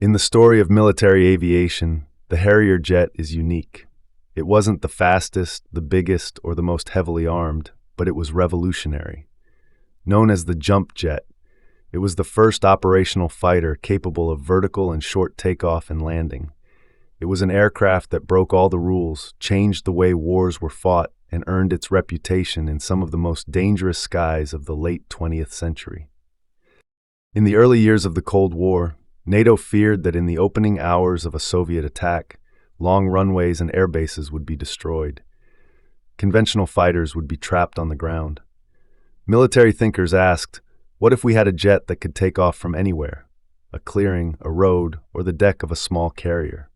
In the story of military aviation, the Harrier jet is unique. It wasn't the fastest, the biggest, or the most heavily armed, but it was revolutionary. Known as the jump jet, it was the first operational fighter capable of vertical and short takeoff and landing. It was an aircraft that broke all the rules, changed the way wars were fought, and earned its reputation in some of the most dangerous skies of the late 20th century. In the early years of the Cold War, NATO feared that in the opening hours of a Soviet attack, long runways and air bases would be destroyed. Conventional fighters would be trapped on the ground. Military thinkers asked, what if we had a jet that could take off from anywhere? A clearing, a road, or the deck of a small carrier?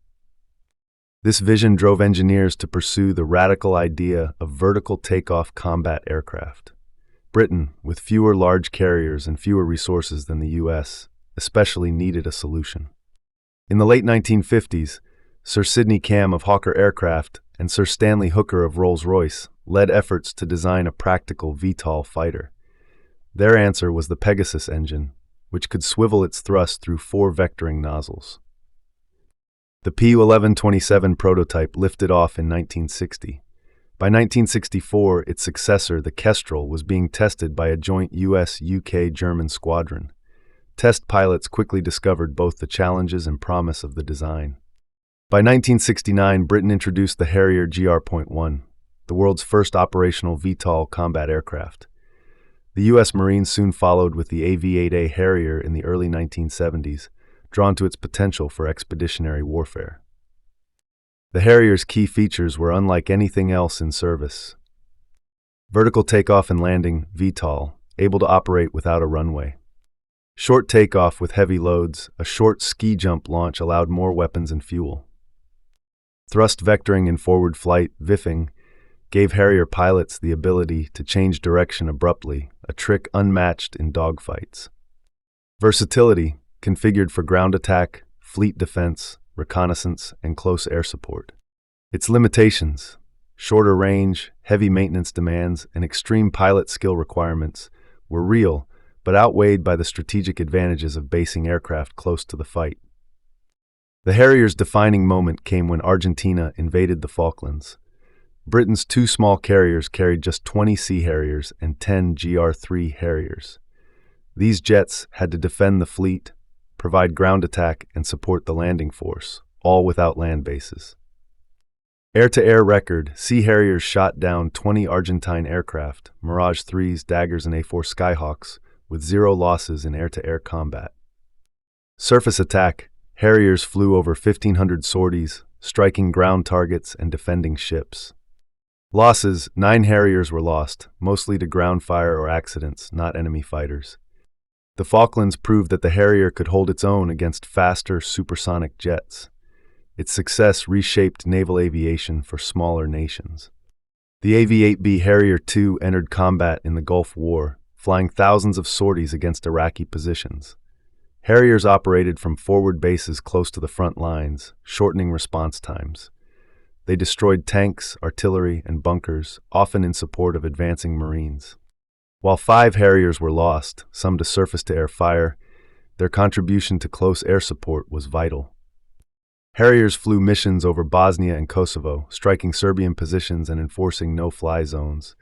This vision drove engineers to pursue the radical idea of vertical takeoff combat aircraft. Britain, with fewer large carriers and fewer resources than the US, especially needed a solution. In the late 1950s, Sir Sidney Cam of Hawker Aircraft and Sir Stanley Hooker of Rolls-Royce led efforts to design a practical VTOL fighter. Their answer was the Pegasus engine, which could swivel its thrust through 4 vectoring nozzles. The P-1127 prototype lifted off in 1960. By 1964, its successor, the Kestrel, was being tested by a joint US-UK-German squadron. Test pilots quickly discovered both the challenges and promise of the design. By 1969, Britain introduced the Harrier GR.1, the world's first operational VTOL combat aircraft. The U.S. Marines soon followed with the AV-8A Harrier in the early 1970s, drawn to its potential for expeditionary warfare. The Harrier's key features were unlike anything else in service. Vertical takeoff and landing, VTOL, able to operate without a runway. Short takeoff with heavy loads, a short ski jump launch allowed more weapons and fuel. Thrust vectoring in forward flight, VIFing, gave Harrier pilots the ability to change direction abruptly, a trick unmatched in dogfights. Versatility, configured for ground attack, fleet defense, reconnaissance, and close air support. Its limitations, shorter range, heavy maintenance demands, and extreme pilot skill requirements, were real, but outweighed by the strategic advantages of basing aircraft close to the fight. The Harrier's defining moment came when Argentina invaded the Falklands. Britain's 2 small carriers carried just 20 Sea Harriers and 10 GR-3 Harriers. These jets had to defend the fleet, provide ground attack, and support the landing force, all without land bases. Air-to-air record, Sea Harriers shot down 20 Argentine aircraft, Mirage 3s, Daggers, and A-4 Skyhawks, with 0 losses in air-to-air combat. Surface attack, Harriers flew over 1,500 sorties, striking ground targets and defending ships. Losses, 9 Harriers were lost, mostly to ground fire or accidents, not enemy fighters. The Falklands proved that the Harrier could hold its own against faster, supersonic jets. Its success reshaped naval aviation for smaller nations. The AV-8B Harrier II entered combat in the Gulf War, flying thousands of sorties against Iraqi positions. Harriers operated from forward bases close to the front lines, shortening response times. They destroyed tanks, artillery, and bunkers, often in support of advancing Marines. While 5 Harriers were lost, some to surface-to-air fire, their contribution to close air support was vital. Harriers flew missions over Bosnia and Kosovo, striking Serbian positions and enforcing no-fly zones.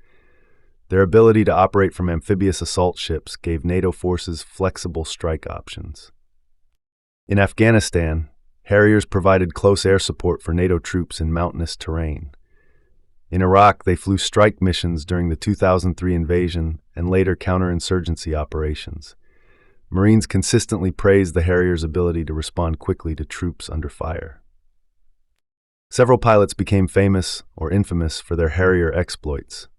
Their ability to operate from amphibious assault ships gave NATO forces flexible strike options. In Afghanistan, Harriers provided close air support for NATO troops in mountainous terrain. In Iraq, they flew strike missions during the 2003 invasion and later counterinsurgency operations. Marines consistently praised the Harrier's ability to respond quickly to troops under fire. Several pilots became famous or infamous for their Harrier exploits.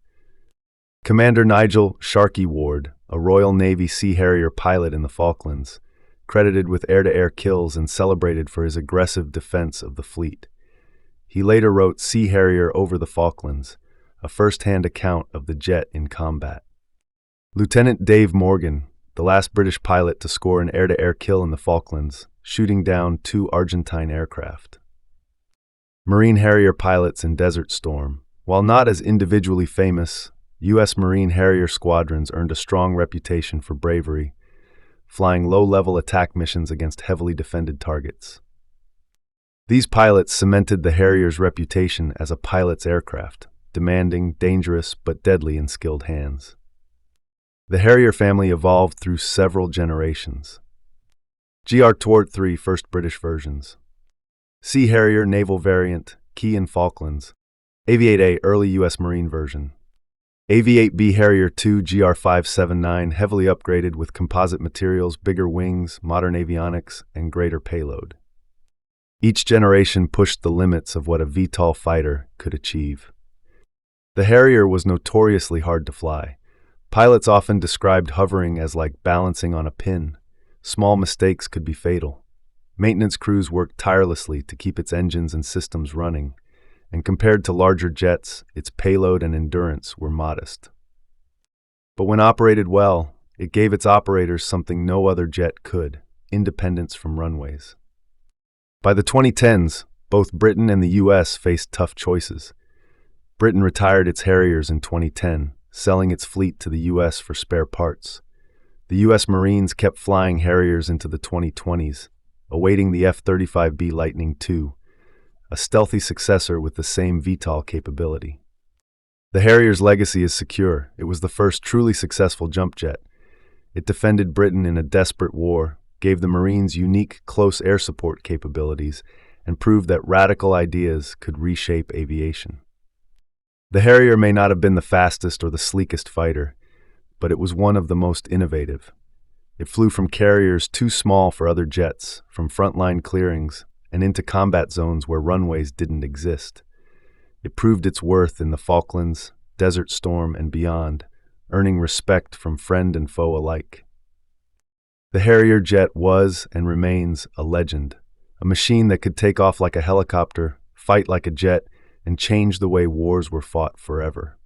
Commander Nigel "Sharkey" Ward, a Royal Navy Sea Harrier pilot in the Falklands, credited with air-to-air kills and celebrated for his aggressive defense of the fleet. He later wrote Sea Harrier over the Falklands, a first-hand account of the jet in combat. Lieutenant Dave Morgan, the last British pilot to score an air-to-air kill in the Falklands, shooting down 2 Argentine aircraft. Marine Harrier pilots in Desert Storm. While not as individually famous, U.S. Marine Harrier squadrons earned a strong reputation for bravery. flying low-level attack missions against heavily defended targets. These pilots cemented the Harrier's reputation as a pilot's aircraft, demanding, dangerous, but deadly in skilled hands. The Harrier family evolved through several generations. GR Toward 3 first British versions. Sea Harrier naval variant, Key and Falklands. AV-8A early U.S. Marine version. AV-8B Harrier II GR579 heavily upgraded with composite materials, bigger wings, modern avionics, and greater payload. Each generation pushed the limits of what a VTOL fighter could achieve. The Harrier was notoriously hard to fly. Pilots often described hovering as like balancing on a pin. Small mistakes could be fatal. Maintenance crews worked tirelessly to keep its engines and systems running, and compared to larger jets, its payload and endurance were modest. But when operated well, it gave its operators something no other jet could: independence from runways. By the 2010s, both Britain and the U.S. faced tough choices. Britain retired its Harriers in 2010, selling its fleet to the U.S. for spare parts. The U.S. Marines kept flying Harriers into the 2020s, awaiting the F-35B Lightning II, a stealthy successor with the same VTOL capability. The Harrier's legacy is secure. It was the first truly successful jump jet. It defended Britain in a desperate war, gave the Marines unique close air support capabilities, and proved that radical ideas could reshape aviation. The Harrier may not have been the fastest or the sleekest fighter, but it was one of the most innovative. It flew from carriers too small for other jets, from frontline clearings, and into combat zones where runways didn't exist. It proved its worth in the Falklands, Desert Storm, and beyond, earning respect from friend and foe alike. The Harrier Jet was and remains a legend, a machine that could take off like a helicopter, fight like a jet, and change the way wars were fought forever.